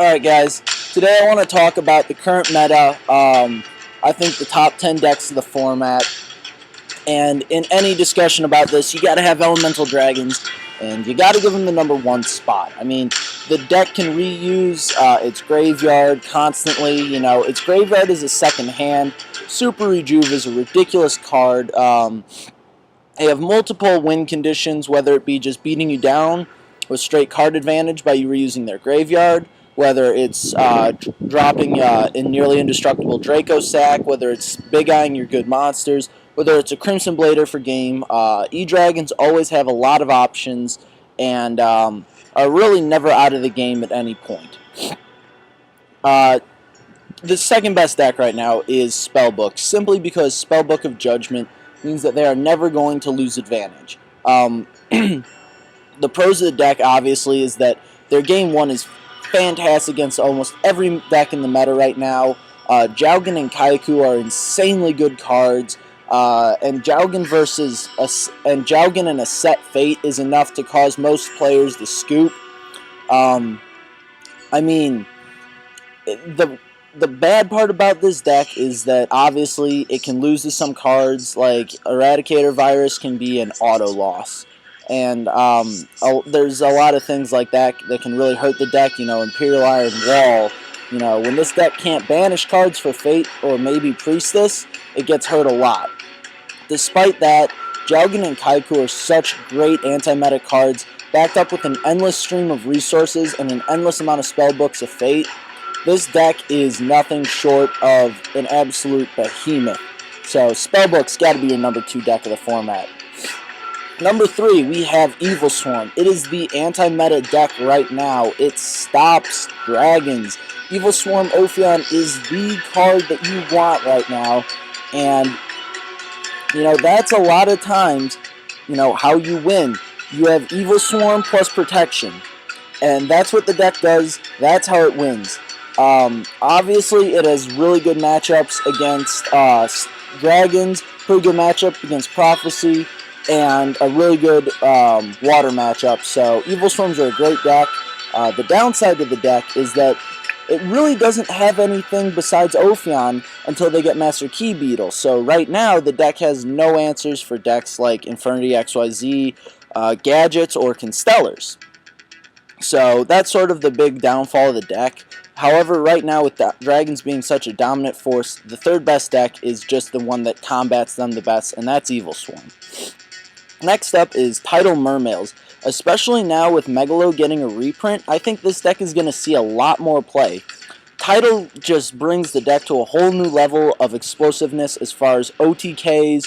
Alright guys, today I want to talk about the current meta, I think the top 10 decks of the format, and in any discussion about this, you gotta have Elemental Dragons, and you gotta give them the #1 spot. I mean, the deck can reuse its graveyard constantly, its graveyard is a second hand. Super Rejuve is a ridiculous card. They have multiple win conditions, whether it be just beating you down with straight card advantage by you reusing their graveyard, whether it's dropping in nearly indestructible Dracosack, whether it's big-eyeing your good monsters, whether it's a Crimson Blader for game. E-Dragons always have a lot of options and are really never out of the game at any point. The second best deck right now is Spellbook, simply because Spellbook of Judgment means that they are never going to lose advantage. The pros of the deck, obviously, is that their game 1 is fantastic against almost every deck in the meta right now. Jowgen and Kycoo are insanely good cards, and Jowgen and a set fate is enough to cause most players to scoop. I mean, the bad part about this deck is that obviously it can lose to some cards, like Eradicator Virus can be an auto loss. And there's a lot of things like that that can really hurt the deck. Imperial Iron Wall. When this deck can't banish cards for Fate or maybe Priestess, it gets hurt a lot. Despite that, Jowgen and Kycoo are such great anti-meta cards, backed up with an endless stream of resources and an endless amount of spellbooks of Fate. This deck is nothing short of an absolute behemoth. So Spellbook's got to be your #2 deck of the format. Number 3, we have Evilswarm. It is the anti-meta deck right now. It stops dragons. Evilswarm Ophion is the card that you want right now. And, that's a lot of times, how you win. You have Evilswarm plus protection. And that's what the deck does. That's how it wins. Obviously, it has really good matchups against dragons, pretty good matchup against Prophecy, and a really good water matchup. So Evilswarms are a great deck. The downside to the deck is that it really doesn't have anything besides Ophion until they get Master Key Beetle. So right now, the deck has no answers for decks like Infernity XYZ, Gadgets, or Constellars. So that's sort of the big downfall of the deck. However, right now with the dragons being such a dominant force, the third best deck is just the one that combats them the best, and that's Evilswarm. Next up is Tidal Mermails. Especially now with Megalo getting a reprint, I think this deck is going to see a lot more play. Tidal just brings the deck to a whole new level of explosiveness as far as OTKs,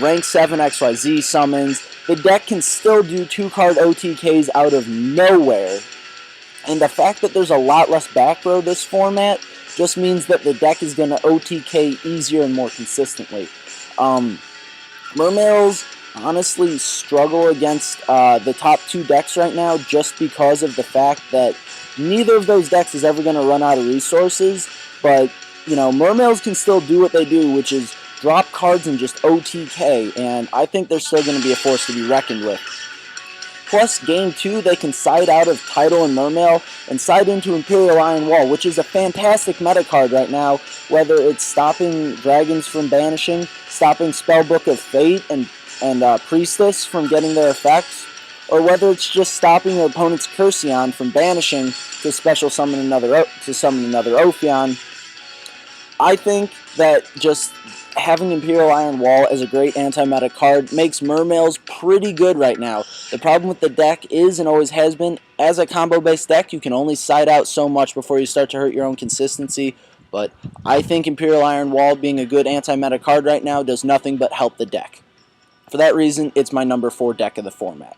rank 7 XYZ summons. The deck can still do 2-card OTKs out of nowhere. And the fact that there's a lot less back row this format just means that the deck is going to OTK easier and more consistently. Mermails honestly struggle against the top 2 decks right now just because of the fact that neither of those decks is ever going to run out of resources. But, Mermails can still do what they do, which is drop cards and just OTK, and I think they're still going to be a force to be reckoned with. Plus, Game 2, they can side out of Tidal and Mermail and side into Imperial Iron Wall, which is a fantastic meta card right now, whether it's stopping dragons from banishing, stopping Spellbook of Fate and Priestess from getting their effects, or whether it's just stopping your opponent's Cursion from banishing to special summon another Ophion. I think that just having Imperial Iron Wall as a great anti-meta card makes Mermails pretty good right now. The problem with the deck is, and always has been, as a combo-based deck, you can only side out so much before you start to hurt your own consistency. But I think Imperial Iron Wall being a good anti-meta card right now does nothing but help the deck. For that reason, it's my #4 deck of the format.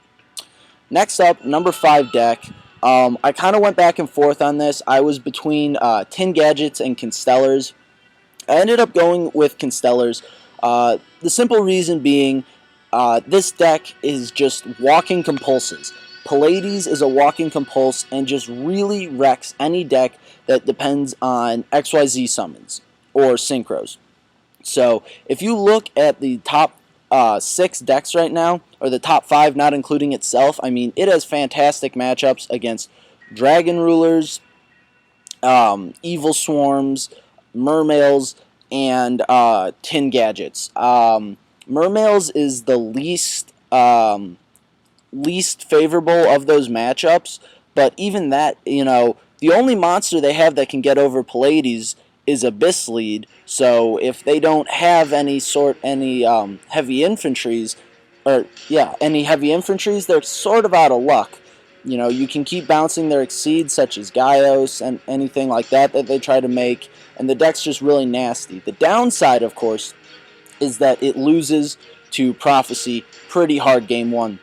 Next up, #5 deck. I kind of went back and forth on this. I was between Tin Gadgets and Constellars. I ended up going with Constellars. The simple reason being, this deck is just walking compulses. Pallades is a walking compulse and just really wrecks any deck that depends on XYZ summons or synchros. So if you look at the top 6 decks right now, or the top 5 not including itself, I mean, it has fantastic matchups against Dragon Rulers, Evilswarms, mermails, and tin gadgets. Mermails is the least favorable of those matchups, but even that, the only monster they have that can get over Pallades is Abyss Lead. So if they don't have any heavy infantries, they're sort of out of luck. You can keep bouncing their Exceed, such as Gaios and anything like that they try to make, and the deck's just really nasty. The downside, of course, is that it loses to Prophecy pretty hard game 1.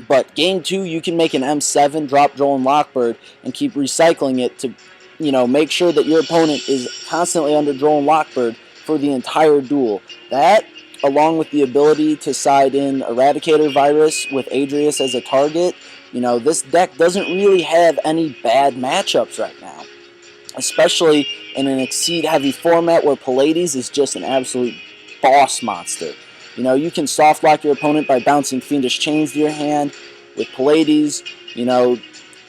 But game 2, you can make an M7, drop Jowgen Lockbird, and keep recycling it to, make sure that your opponent is constantly under Jowgen Lockbird for the entire duel. That, along with the ability to side in Eradicator Virus with Adrius as a target, this deck doesn't really have any bad matchups right now. Especially in an Exceed-heavy format where Pallades is just an absolute boss monster. You can soft lock your opponent by bouncing Fiendish Chains to your hand with Pallades,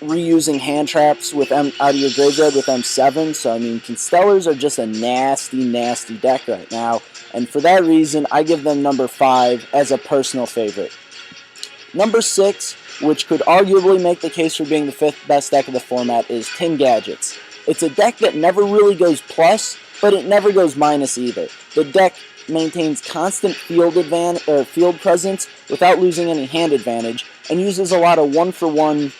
reusing hand traps out of your graveyard with M7. So, Constellars are just a nasty, nasty deck right now. And for that reason, I give them number 5 as a personal favorite. Number 6, which could arguably make the case for being the 5th best deck of the format, is Tin Gadgets. It's a deck that never really goes plus, but it never goes minus either. The deck maintains constant field presence without losing any hand advantage, and uses a lot of 1-for-1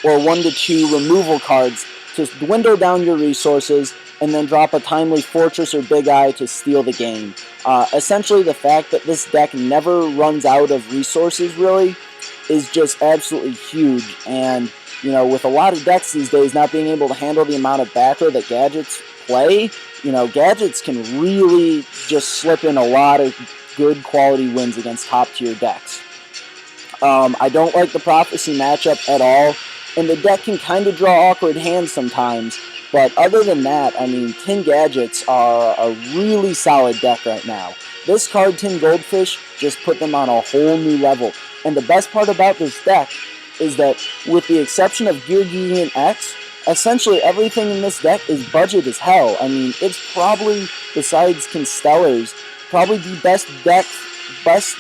or 1-to-2 removal cards to dwindle down your resources and then drop a timely Fortress or Big Eye to steal the game. Essentially, the fact that this deck never runs out of resources, really, is just absolutely huge. And, with a lot of decks these days not being able to handle the amount of back row that Gadgets play, Gadgets can really just slip in a lot of good quality wins against top-tier decks. I don't like the Prophecy matchup at all, and the deck can kind of draw awkward hands sometimes, but other than that, Tin Gadgets are a really solid deck right now. This card, Tin Goldfish, just put them on a whole new level, and the best part about this deck is that, with the exception of Gear Gideon X, essentially everything in this deck is budget as hell. It's probably, besides Constellars, probably the best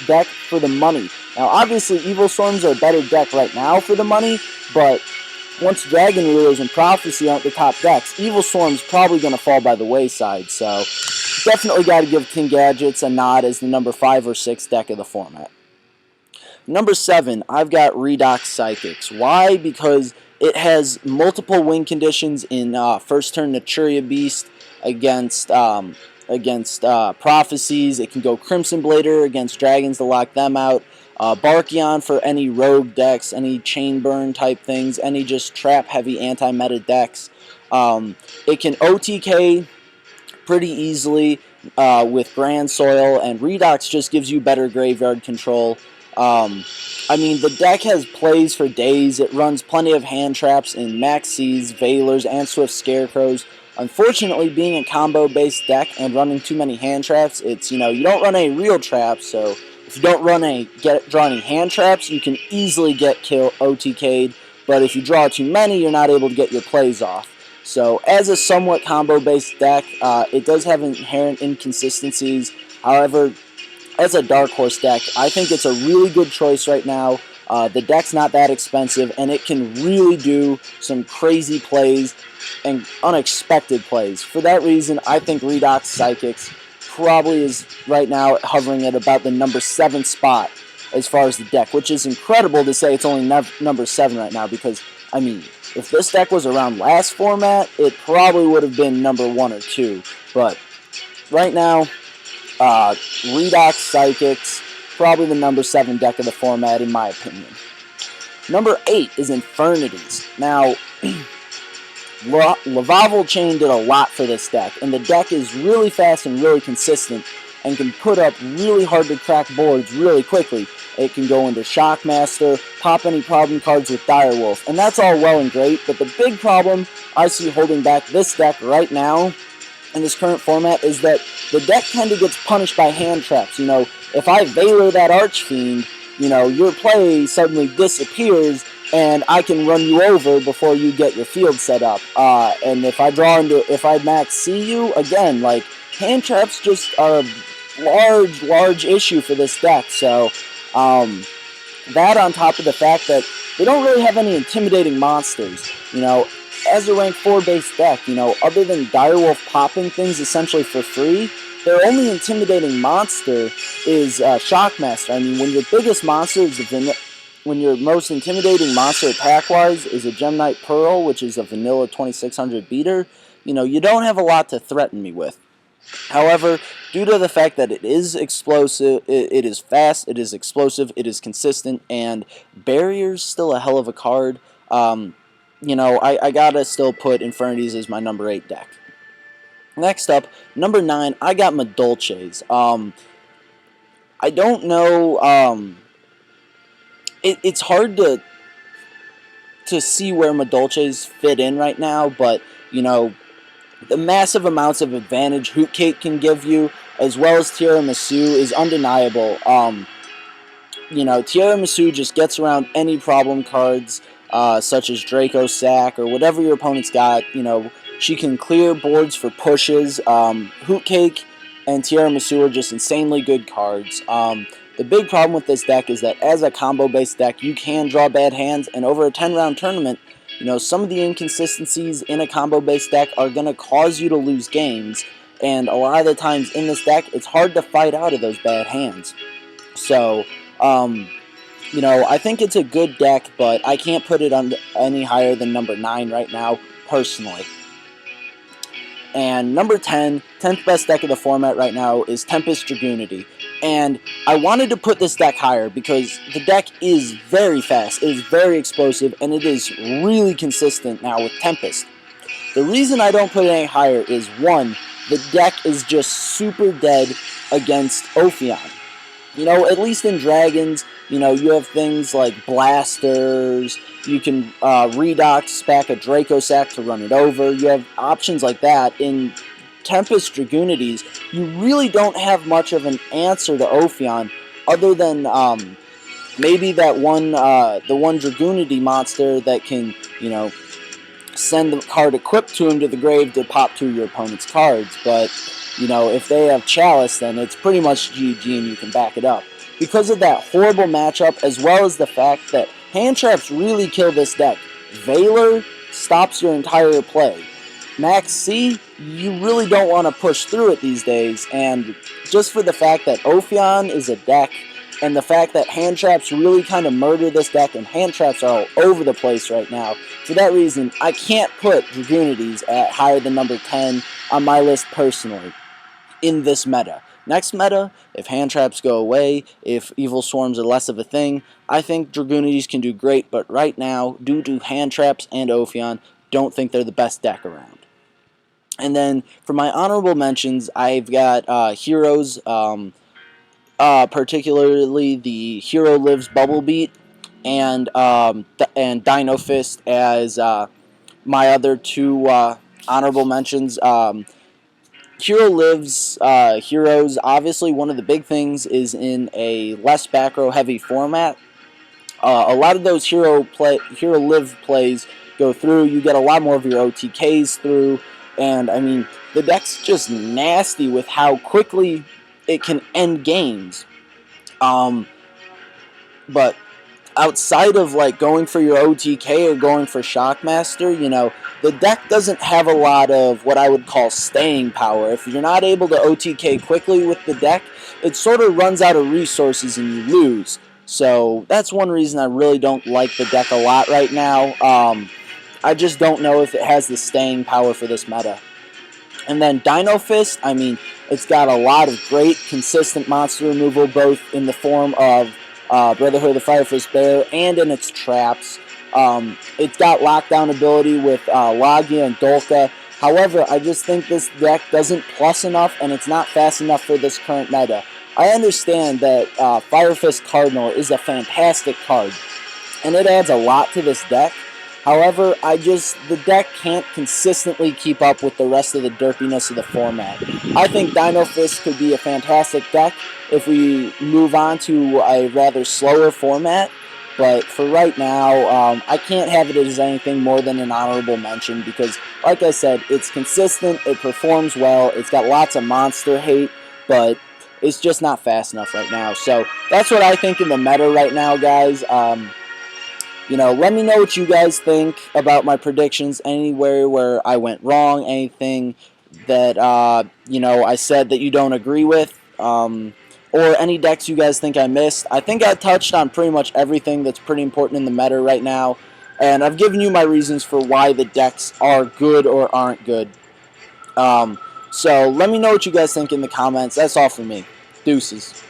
deck for the money. Now, obviously, Evilswarms are a better deck right now for the money, but once Dragon Rulers and Prophecy aren't the top decks, Evilswarm's probably going to fall by the wayside, so definitely got to give Tin Gadgets a nod as the number 5 or 6 deck of the format. Number 7, I've got Redox Psychics. Why? Because it has multiple win conditions in first turn Naturia Beast against Prophecies. It can go Crimson Blader against Dragons to lock them out. Barkion for any rogue decks, any chain burn type things, any just trap heavy anti-meta decks. It can OTK pretty easily with Grand Soil, and Redox just gives you better graveyard control. The deck has plays for days. It runs plenty of hand traps in Maxis, Veilers, and Swift Scarecrows. Unfortunately, being a combo-based deck and running too many hand traps, it's, you don't run any real traps, so if you don't draw any hand traps, you can easily get OTK'd, but if you draw too many, you're not able to get your plays off. So, as a somewhat combo-based deck, it does have inherent inconsistencies. However, as a Dark Horse deck, I think it's a really good choice right now. The deck's not that expensive, and it can really do some crazy plays and unexpected plays. For that reason, I think Redox Psychics probably is right now hovering at about the number 7 spot as far as the deck, which is incredible to say it's only number 7 right now, because, if this deck was around last format, it probably would have been number 1 or 2. But right now, Redox Psychics, probably the number 7 deck of the format, in my opinion. Number 8 is Infernities. Now, Lavavel Chain did a lot for this deck, and the deck is really fast and really consistent, and can put up really hard-to-crack boards really quickly. It can go into Shockmaster, pop any problem cards with Direwolf, and that's all well and great, but the big problem I see holding back this deck right now in this current format is that the deck kind of gets punished by hand traps. If I Veiler that Archfiend, your play suddenly disappears and I can run you over before you get your field set up. And if I max C you, again, like, hand traps just are a large issue for this deck. So, that on top of the fact that they don't really have any intimidating monsters. As a rank 4 base deck, other than Direwolf popping things essentially for free, their only intimidating monster is Shockmaster. I mean, when your biggest monster is when your most intimidating monster attack-wise is a Gemnite Pearl, which is a vanilla 2600 beater, you don't have a lot to threaten me with. However, due to the fact that it is explosive, it is fast, it is explosive, it is consistent, and Barrier's still a hell of a card, I gotta still put Infernities as my number 8 deck. Next up, number 9, I got Madolches. I don't know, it's hard to see where Madolches fit in right now, but, the massive amounts of advantage Hootcake can give you, as well as Tiramisu, is undeniable. Tiramisu just gets around any problem cards, such as Dracosack or whatever your opponent's got. She can clear boards for pushes. Hootcake and Tiramisu are just insanely good cards. The big problem with this deck is that as a combo-based deck, you can draw bad hands, and over a 10-round tournament, some of the inconsistencies in a combo-based deck are going to cause you to lose games, and a lot of the times in this deck, it's hard to fight out of those bad hands. So, I think it's a good deck, but I can't put it on any higher than number 9 right now, personally. And number 10, 10th best deck of the format right now, is Tempest Dragoonity. And I wanted to put this deck higher because the deck is very fast, it is very explosive, and it is really consistent now with Tempest. The reason I don't put it any higher is, 1, the deck is just super dead against Ophion. At least in Dragons, you have things like Blasters, you can Redox back a Dracosack to run it over, you have options like that. In Tempest Dragoonities, you really don't have much of an answer to Ophion, other than maybe that the one Dragoonity monster that can, send the card equipped to him to the grave to pop 2 of your opponent's cards. But, if they have Chalice, then it's pretty much GG and you can back it up. Because of that horrible matchup, as well as the fact that hand traps really kill this deck. Veiler stops your entire play. Max C, you really don't want to push through it these days, and just for the fact that Ophion is a deck, and the fact that hand traps really kind of murder this deck, and hand traps are all over the place right now, for that reason, I can't put Dragoonities at higher than number 10 on my list personally, in this meta. Next meta, if hand traps go away, if Evilswarms are less of a thing, I think Dragoonities can do great, but right now, due to hand traps and Ophion, don't think they're the best deck around. And then for my honorable mentions, I've got heroes, particularly the Hero Lives Bubble Beat, and Dino Fist as my other 2 honorable mentions. Hero Lives heroes, obviously one of the big things is in a less back row heavy format. A lot of those Hero Live plays go through. You get a lot more of your OTKs through. And, I mean, the deck's just nasty with how quickly it can end games. But outside of, like, going for your OTK or going for Shockmaster, the deck doesn't have a lot of what I would call staying power. If you're not able to OTK quickly with the deck, it sort of runs out of resources and you lose. So that's one reason I really don't like the deck a lot right now. I just don't know if it has the staying power for this meta. And then Dino Fist, I mean, it's got a lot of great, consistent monster removal, both in the form of Brotherhood of the Fire Fist Bear and in its traps. It's got lockdown ability with Logia and Dolka. However, I just think this deck doesn't plus enough, and it's not fast enough for this current meta. I understand that Fire Fist Cardinal is a fantastic card, and it adds a lot to this deck. However, the deck can't consistently keep up with the rest of the derpiness of the format. I think Dino Fist could be a fantastic deck if we move on to a rather slower format. But for right now, I can't have it as anything more than an honorable mention because, like I said, it's consistent, it performs well, it's got lots of monster hate, but it's just not fast enough right now. So that's what I think in the meta right now, guys. Let me know what you guys think about my predictions, anywhere where I went wrong, anything that, I said that you don't agree with, or any decks you guys think I missed. I think I touched on pretty much everything that's pretty important in the meta right now, and I've given you my reasons for why the decks are good or aren't good. Um, so let me know what you guys think in the comments. That's all for me. Deuces.